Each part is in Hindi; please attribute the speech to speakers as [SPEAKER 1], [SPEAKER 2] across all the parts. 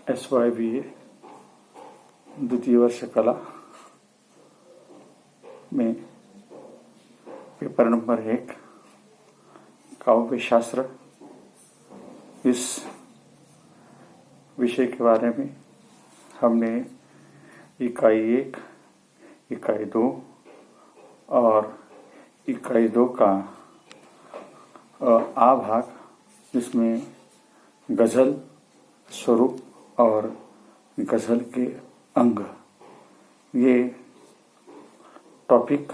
[SPEAKER 1] SYBA द्वितीय वर्ष कला में पेपर नंबर 1 काव्य शास्त्र, इस विषय के बारे में हमने इकाई 1, इकाई 2 और इकाई 2 का आ भाग, जिसमें गज़ल स्वरूप और गज़ल के अंग, ये टॉपिक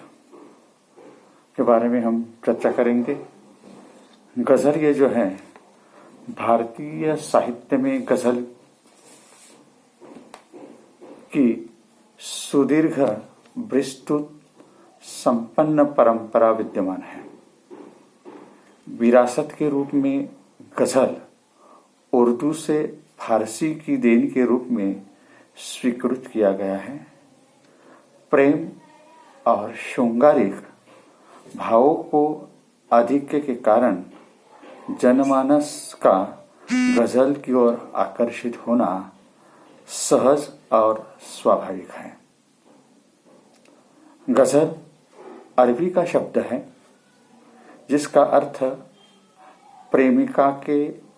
[SPEAKER 1] के बारे में हम चर्चा करेंगे। गज़ल ये जो है, भारतीय साहित्य में गज़ल की सुदीर्घ विस्तृत संपन्न परंपरा विद्यमान है। विरासत के रूप में गज़ल उर्दू से फारसी की देन के रूप में स्वीकृत किया गया है। प्रेम और शृंगारिक भावों को आधिक्य के कारण जनमानस का गज़ल की ओर आकर्षित होना सहज और स्वाभाविक है। गज़ल अरबी का शब्द है, जिसका अर्थ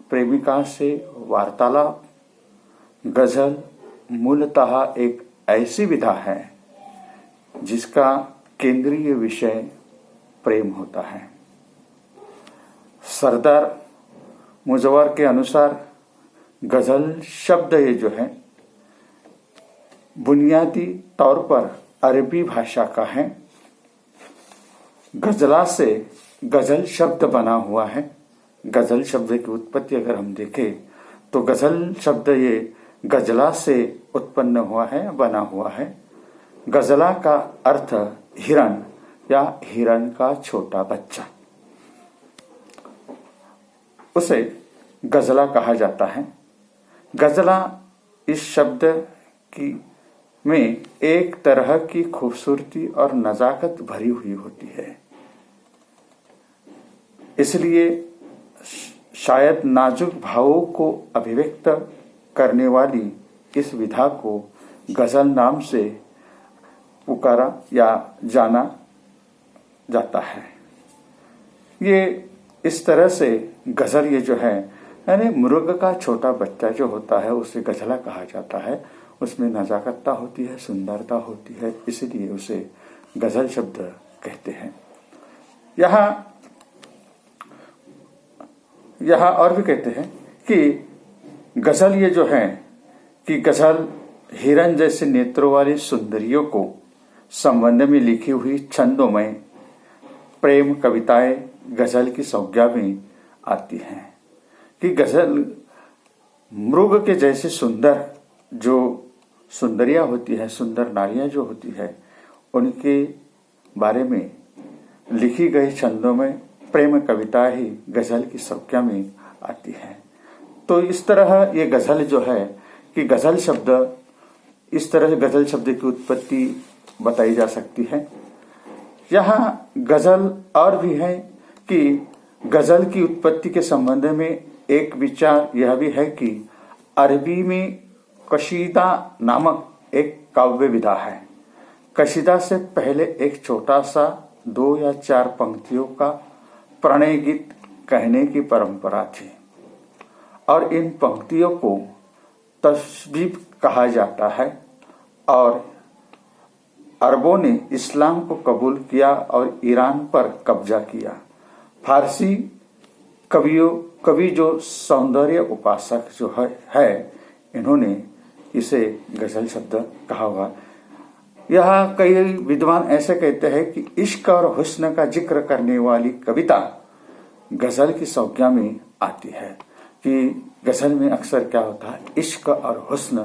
[SPEAKER 1] प्रेमिका से वार्तालाप। गज़ल मूलतः एक ऐसी विधा है जिसका केंद्रीय विषय प्रेम होता है। सरदार मुजव्वर के अनुसार गज़ल शब्द ये जो है, बुनियादी तौर पर अरबी भाषा का है। गज़ला से गज़ल शब्द बना हुआ है। गज़ल शब्द की उत्पत्ति अगर हम देखें तो गज़ल शब्द ये गज़ला से उत्पन्न हुआ है, बना हुआ है। गज़ला का अर्थ हिरण या हिरण का छोटा बच्चा, उसे गज़ला कहा जाता है। गज़ला इस शब्द की में एक तरह की खूबसूरती और नज़ाकत भरी हुई होती है। इसलिए शायद नाजुक भावों को अभिव्यक्त करने वाली इस विधा को गज़ल नाम से पुकारा या जाना जाता है। ये इस तरह से गज़ल ये जो है, यानी मुर्ग का छोटा बच्चा जो होता है, उसे गज़ला कहा जाता है। उसमें नज़ाकतता होती है, सुंदरता होती है, इसलिए उसे गज़ल शब्द कहते हैं। यहाँ और भी कहते हैं कि गज़ल ये जो है कि गज़ल हिरन जैसे नेत्रों वाली सुंदरियों को संबंध में लिखी हुई छंदोमय प्रेम कविताएं गज़ल की संज्ञा में आती हैं। कि गज़ल मृग के जैसे सुंदर जो सुंदरियां होती है, सुंदर नारियां जो होती है, उनके बारे में लिखी गई छंदों में प्रेम कविता ही गज़ल की संज्ञा में आती है। तो इस तरह ये गज़ल जो है कि गज़ल शब्द, इस तरह गज़ल शब्द की उत्पत्ति बताई जा सकती है। यहाँ गज़ल और भी है कि गज़ल की उत्पत्ति के संबंध में एक विचार यह भी है कि अरबी में कशीदा नामक एक काव्य विधा है। कशीदा से पहले एक छोटा सा 2 या 4 पंक्तियों का प्रणय गीत कहने की परंपरा थी, और इन पंक्तियों को तस्बीब कहा जाता है। और अरबों ने इस्लाम को कबूल किया और ईरान पर कब्जा किया। फारसी कवि जो सौंदर्य उपासक जो है, इन्होंने इसे गज़ल शब्द कहा हुआ। यह कई विद्वान ऐसे कहते हैं कि इश्क और हुस्न का जिक्र करने वाली कविता गज़ल की संज्ञा में आती है। कि गज़ल में अक्सर क्या होता है, इश्क और हुस्न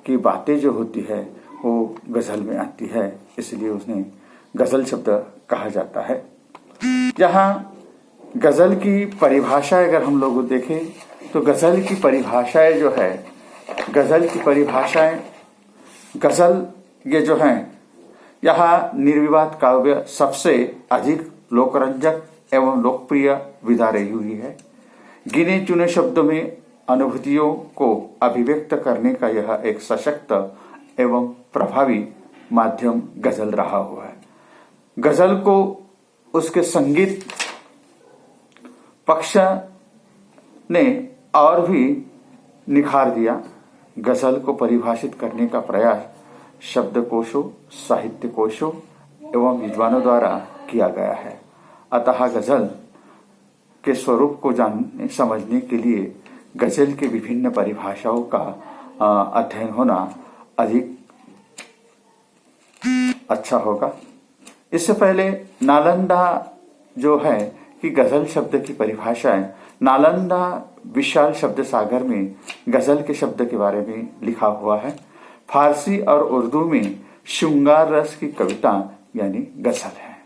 [SPEAKER 1] की बातें जो होती है वो गज़ल में आती है, इसलिए उसने गज़ल शब्द कहा जाता है। यहाँ गज़ल की परिभाषा अगर हम लोग देखें तो गज़ल की परिभाषाएं जो है, गज़ल की परिभाषाएं, गज़ल ये जो हैं, यहाँ निर्विवाद काव्य सबसे अधिक लोकरंजक एवं लोकप्रिय विधा रही हुई है। गिने चुने शब्दों में अनुभूतियों को अभिव्यक्त करने का यह एक सशक्त एवं प्रभावी माध्यम गजल रहा हुआ है। गजल को उसके संगीत पक्ष ने और भी निखार दिया। गजल को परिभाषित करने का प्रयास शब्दकोशों, साहित्य कोशों एवं विद्वानों द्वारा किया गया है। अतः गजल के स्वरूप को जानने समझने के लिए गजल के विभिन्न परिभाषाओं का अध्ययन होना अधिक अच्छा होगा। इससे पहले नालंदा जो है कि गजल शब्द की परिभाषा है, नालंदा विशाल शब्द सागर में गजल के शब्द के बारे में लिखा हुआ है। फारसी और उर्दू में श्रृंगार रस की कविता यानी गजल है।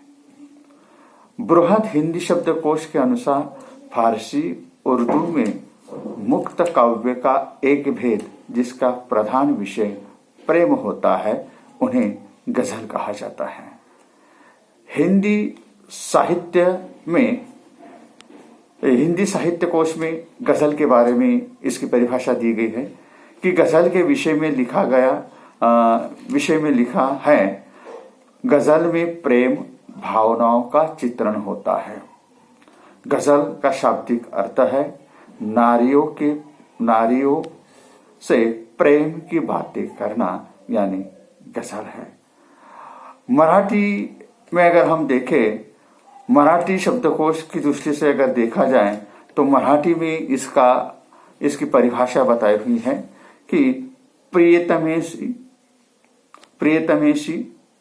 [SPEAKER 1] बृहद हिंदी शब्दकोश के अनुसार फारसी उर्दू में मुक्त काव्य का एक भेद जिसका प्रधान विषय प्रेम होता है उन्हें गजल कहा जाता है। हिंदी साहित्य कोश में गजल के बारे में इसकी परिभाषा दी गई है कि गजल के विषय में लिखा है, गजल में प्रेम भावनाओं का चित्रण होता है। गजल का शाब्दिक अर्थ है नारियों से प्रेम की बातें करना यानी गजल है। मराठी में अगर हम देखें, मराठी शब्दकोश की दृष्टि से अगर देखा जाए तो मराठी में इसकी परिभाषा बताई हुई है कि प्रियतमेशी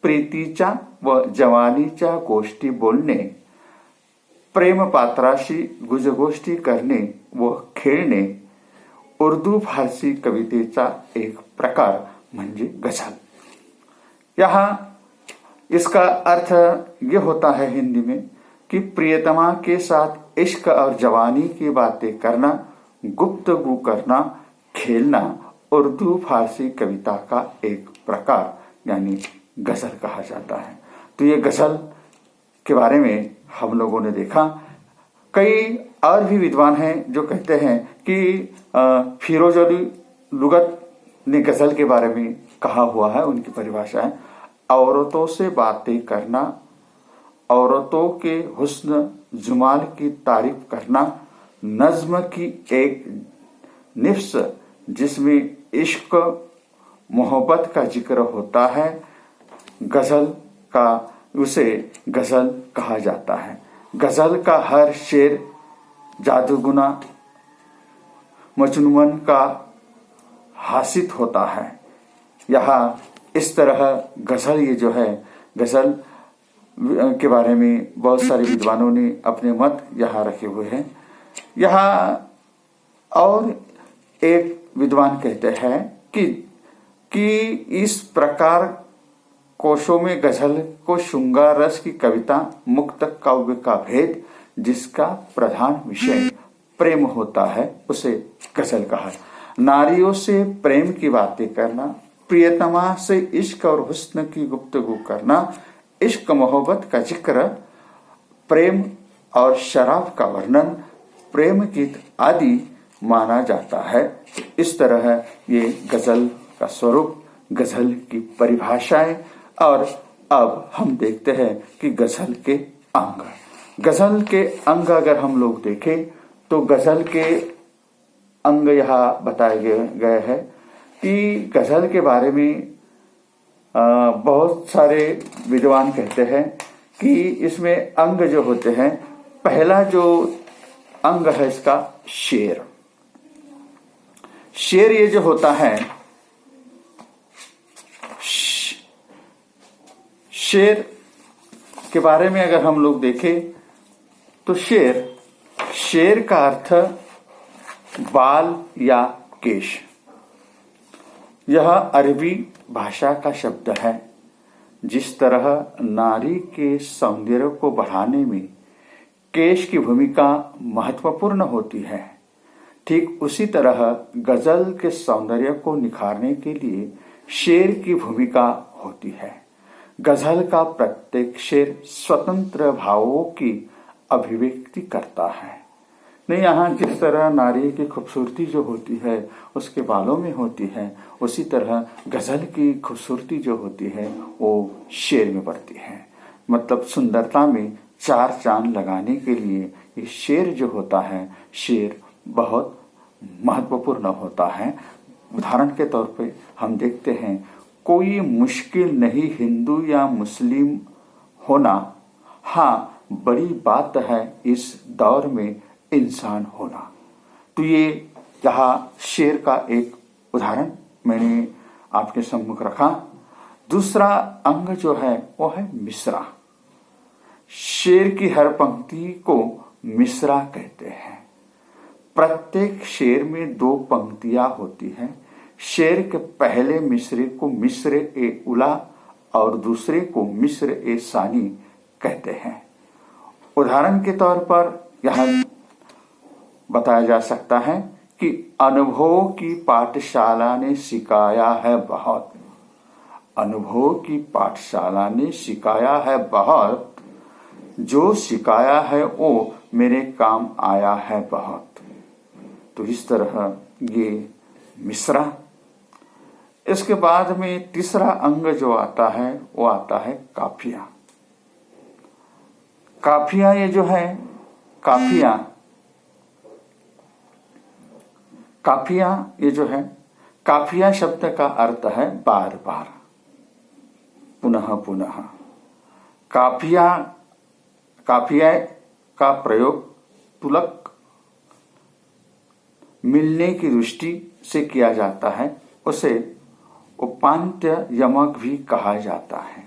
[SPEAKER 1] प्रीतीच्या व जवानीच्या गोष्टी बोलणे, प्रेम पात्राशी गुजगोष्टी करणे व खेळणे उर्दू फारसी कवितेचा एक प्रकार म्हणजे गजल। यहाँ इसका अर्थ ये होता है हिंदी में कि प्रियतमा के साथ इश्क और जवानी की बातें करना, गुफ्तगू करना, खेलना उर्दू फारसी कविता का एक प्रकार यानी गजल कहा जाता है। तो ये गजल के बारे में हम लोगों ने देखा। कई और भी विद्वान हैं जो कहते हैं कि फिरोज अली लुगत ने गजल के बारे में कहा हुआ है। उनकी परिभाषा है, औरतों से बातें करना, औरतों के हुस्न जुमाल की तारीफ करना, नज्म की एक निफ्स जिसमें इश्क मोहब्बत का जिक्र होता है, उसे गजल कहा जाता है। गजल का हर शेर जादूगुना मजनून का हासित होता है। यहाँ इस तरह गजल ये जो है, गजल के बारे में बहुत सारे विद्वानों ने अपने मत यहाँ रखे हुए हैं। यहाँ और एक विद्वान कहते हैं कि इस प्रकार कोशों में गजल को श्रृंगार रस की कविता, मुक्त काव्य का भेद जिसका प्रधान विषय प्रेम होता है उसे गजल कहा। नारियों से प्रेम की बातें करना, प्रियतमा से इश्क और हुस्न की गुफ्तगू करना, इश्क मोहब्बत का जिक्र, प्रेम और शराब का वर्णन, प्रेम गीत आदि माना जाता है। इस तरह ये गजल का स्वरूप, गजल की परिभाषाएं। और अब हम देखते हैं कि गजल के अंग अगर हम लोग देखें तो गजल के अंग यहाँ बताए गए हैं कि गजल के बारे में बहुत सारे विद्वान कहते हैं कि इसमें अंग जो होते हैं, पहला जो अंग है इसका शेर ये जो होता है, शेर के बारे में अगर हम लोग देखें तो शेर का अर्थ बाल या केश। यह अरबी भाषा का शब्द है। जिस तरह नारी के सौंदर्य को बढ़ाने में केश की भूमिका महत्वपूर्ण होती है, ठीक उसी तरह गजल के सौंदर्य को निखारने के लिए शेर की भूमिका होती है। गजल का प्रत्येक शेर स्वतंत्र भावों की अभिव्यक्ति करता है। नहीं, यहाँ जिस तरह नारी की खूबसूरती जो होती है उसके बालों में होती है, उसी तरह गजल की खूबसूरती जो होती है वो शेर में बढ़ती है। मतलब सुंदरता में चार चांद लगाने के लिए ये शेर जो होता है, शेर बहुत महत्वपूर्ण होता है। उदाहरण के तौर पे हम देखते हैं, कोई मुश्किल नहीं हिंदू या मुस्लिम होना, हाँ बड़ी बात है इस दौर में इंसान होना। तो ये यहाँ शेर का एक उदाहरण मैंने आपके सम्मुख रखा। दूसरा अंग जो है वो है मिसरा। शेर की हर पंक्ति को मिसरा कहते हैं। प्रत्येक शेर में दो पंक्तियां होती हैं। शेर के पहले मिसरे को मिस्र ए उला और दूसरे को मिस्र ए सानी कहते हैं। उदाहरण के तौर पर यह बताया जा सकता है कि अनुभव की पाठशाला ने सिखाया है बहुत, अनुभव की पाठशाला ने सिखाया है बहुत, जो सिखाया है वो मेरे काम आया है बहुत। तो इस तरह ये मिसरा। इसके बाद में तीसरा अंग जो आता है वो आता है काफिया। काफिया ये जो है, काफिया ये जो है, काफिया शब्द का अर्थ है बार बार, पुनः पुनः। काफिया का प्रयोग तुलक मिलने की दृष्टि से किया जाता है। उसे उपांत्य यमक भी कहा जाता है।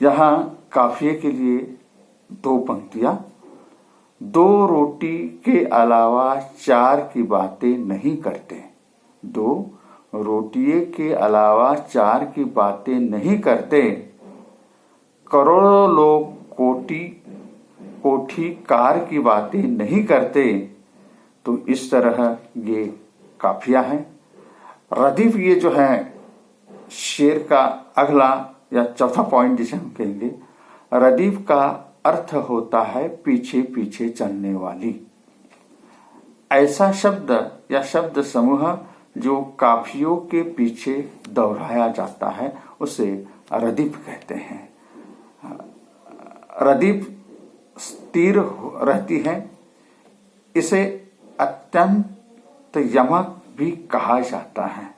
[SPEAKER 1] यहाँ काफिये के लिए दो पंक्तियां, दो रोटी के अलावा चार की बातें नहीं करते, दो रोटिये के अलावा चार की बातें नहीं करते, करोड़ों लोग कोठी कार की बातें नहीं करते। तो इस तरह ये काफिया है। रदीफ ये जो है शेर का अगला या चौथा पॉइंट जिसे हम कहेंगे। रदीफ का अर्थ होता है पीछे पीछे चलने वाली। ऐसा शब्द या शब्द समूह जो काफियों के पीछे दोहराया जाता है उसे रदीफ कहते हैं। रदीफ स्थिर रहती है। इसे अत्यंत यमक भी कहा जाता है।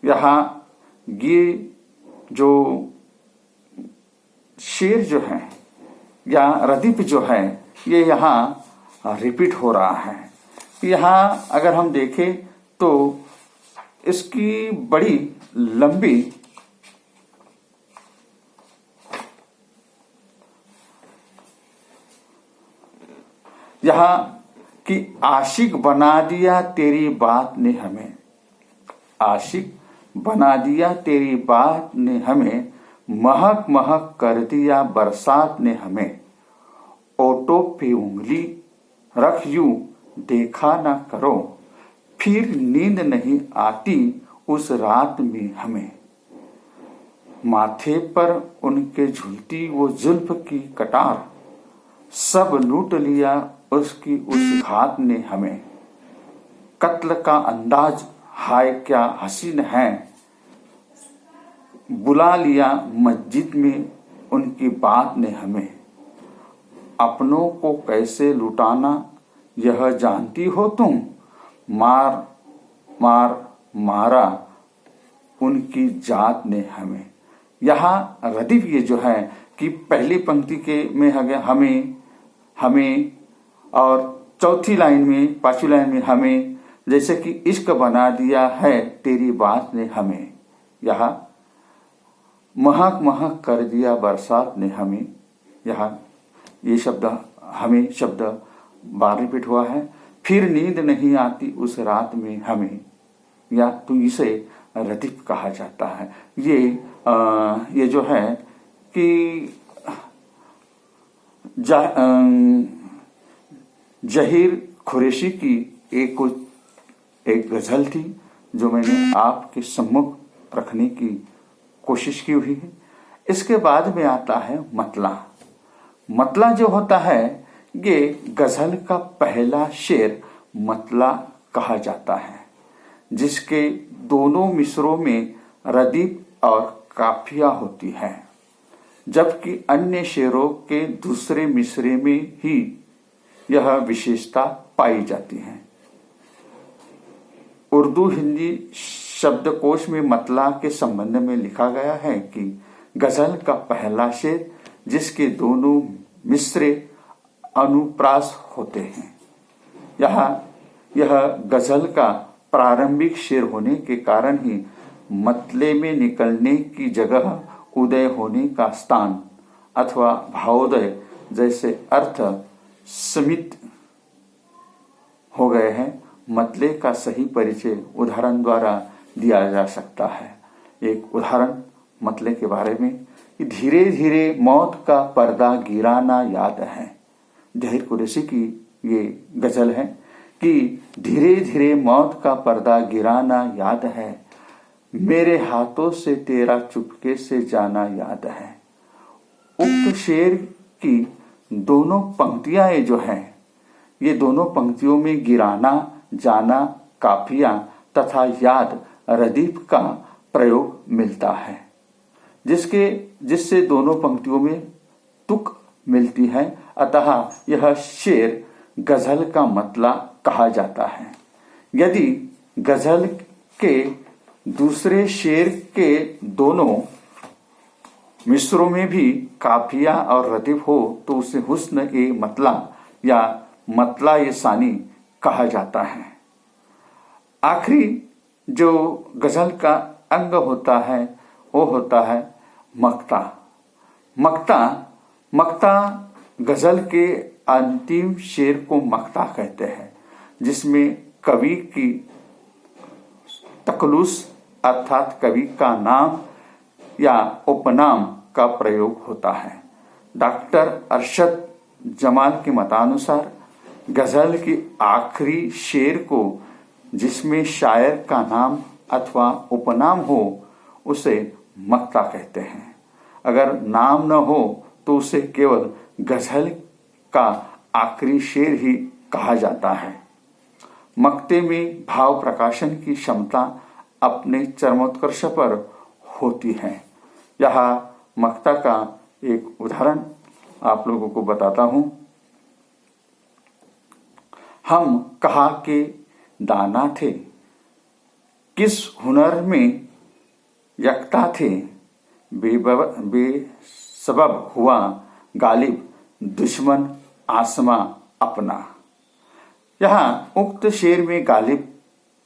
[SPEAKER 1] यहाँ ये जो शेर जो है या रदीफ जो है ये यहाँ रिपीट हो रहा है। यहाँ अगर हम देखें तो इसकी बड़ी लंबी यहाँ कि आशिक बना दिया तेरी बात ने हमें, आशिक बना दिया तेरी बात ने हमें, महक महक कर दिया बरसात ने हमें, ओटो पे उंगली रख यूं देखा ना करो, फिर नींद नहीं आती उस रात में हमें, माथे पर उनके झूलती वो जुल्फ की कटार, सब लूट लिया उसकी उस घात ने हमें, कत्ल का अंदाज हाय क्या हसीन है, बुला लिया मस्जिद में उनकी बात ने हमें, अपनों को कैसे लुटाना यह जानती हो तुम, मार मार मारा उनकी जात ने हमें। यहाँ रदीफ ये जो है कि पहली पंक्ति के में हमें हमें और चौथी लाइन में पांचवी लाइन में हमें, जैसे कि इश्क बना दिया है तेरी बात ने हमें। यहाँ महक महक कर दिया बरसात ने हमें। यहाँ ये शब्द हमें शब्द बार रिपीट हुआ है। फिर नींद नहीं आती उस रात में हमें, या तो इसे रदीफ कहा जाता है। ये जो है कि जहीर कुरैशी की एक गजल थी जो मैंने आपके सम्मुख रखने की कोशिश की हुई है। इसके बाद में आता है मतला। मतला जो होता है ये गजल का पहला शेर मतला कहा जाता है, जिसके दोनों मिसरों में रदीफ और काफिया होती है, जबकि अन्य शेरों के दूसरे मिसरे में ही यह विशेषता पाई जाती है। उर्दू हिंदी शब्दकोश में मतला के संबंध में लिखा गया है कि गजल का पहला शेर जिसके दोनों मिसरे अनुप्रास होते हैं। यह गजल का प्रारंभिक शेर होने के कारण ही मतले में निकलने की जगह उदय होने का स्थान अथवा भावोदय जैसे अर्थ समित हो गए हैं। मतले का सही परिचय उदाहरण द्वारा दिया जा सकता है। एक उदाहरण मतले के बारे में, धीरे धीरे मौत का पर्दा गिराना याद है। जहीर कुरैशी की ये गजल है कि धीरे धीरे मौत का पर्दा गिराना याद है, मेरे हाथों से तेरा चुपके से जाना याद है। उक्त शेर की दोनों पंक्तियां जो हैं, ये दोनों पंक्तियों में गिराना, जाना, काफिया तथा याद, रदीफ का प्रयोग मिलता है, जिससे दोनों पंक्तियों में तुक मिलती है। अतः यह शेर गजल का मतला कहा जाता है। यदि गजल के दूसरे शेर के दोनों मिसरों में भी काफिया और रदीफ हो तो उसे हुस्न ए मतला या मतला ए सानी कहा जाता है। आखिरी जो गजल का अंग होता है वो होता है मक्ता। मक्ता गजल के अंतिम शेर को मक्ता कहते हैं, जिसमें कवि की तकलुस अर्थात कवि का नाम या उपनाम का प्रयोग होता है। डॉक्टर अरशद जमाल के मतानुसार गजल के आखिरी शेर को जिसमें शायर का नाम अथवा उपनाम हो उसे मक्ता कहते हैं। अगर नाम न हो तो उसे केवल गजल का आखिरी शेर ही कहा जाता है। मक्ते में भाव प्रकाशन की क्षमता अपने चरमोत्कर्ष पर होती है। यह मक्ता का एक उदाहरण आप लोगों को बताता हूं। हम कहा के दाना थे, किस हुनर में यकता थे, बेसबब हुआ गालिब दुश्मन आसमा अपना। यहाँ उक्त शेर में गालिब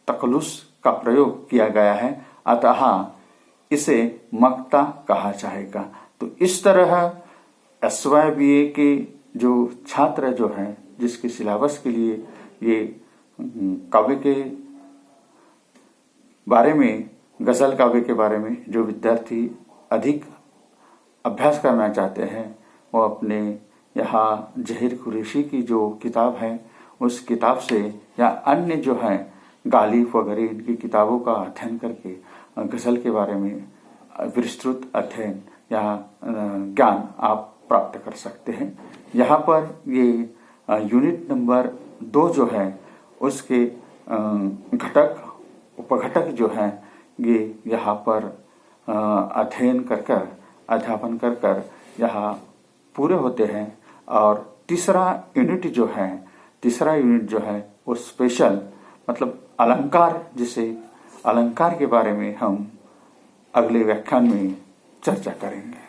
[SPEAKER 1] तकलुस का प्रयोग किया गया है, अतः इसे मक्ता कहा जाएगा। तो इस तरह SYBA के जो छात्र जो हैं, जिसके सिलेबस के लिए ये काव्य के बारे में, गजल काव्य के बारे में जो विद्यार्थी अधिक अभ्यास करना चाहते हैं, वो अपने यहाँ जहीर कुरैशी की जो किताब है उस किताब से या अन्य जो है गालिब वगैरह इनकी किताबों का अध्ययन करके गजल के बारे में विस्तृत अध्ययन या ज्ञान आप प्राप्त कर सकते हैं। यहाँ पर ये यूनिट नंबर 2 जो है उसके घटक उपघटक जो हैं ये यहाँ पर अध्ययन कर अध्यापन कर यहाँ पूरे होते हैं। और तीसरा यूनिट जो है वो स्पेशल मतलब अलंकार, जिसे अलंकार के बारे में हम अगले व्याख्यान में चर्चा करेंगे।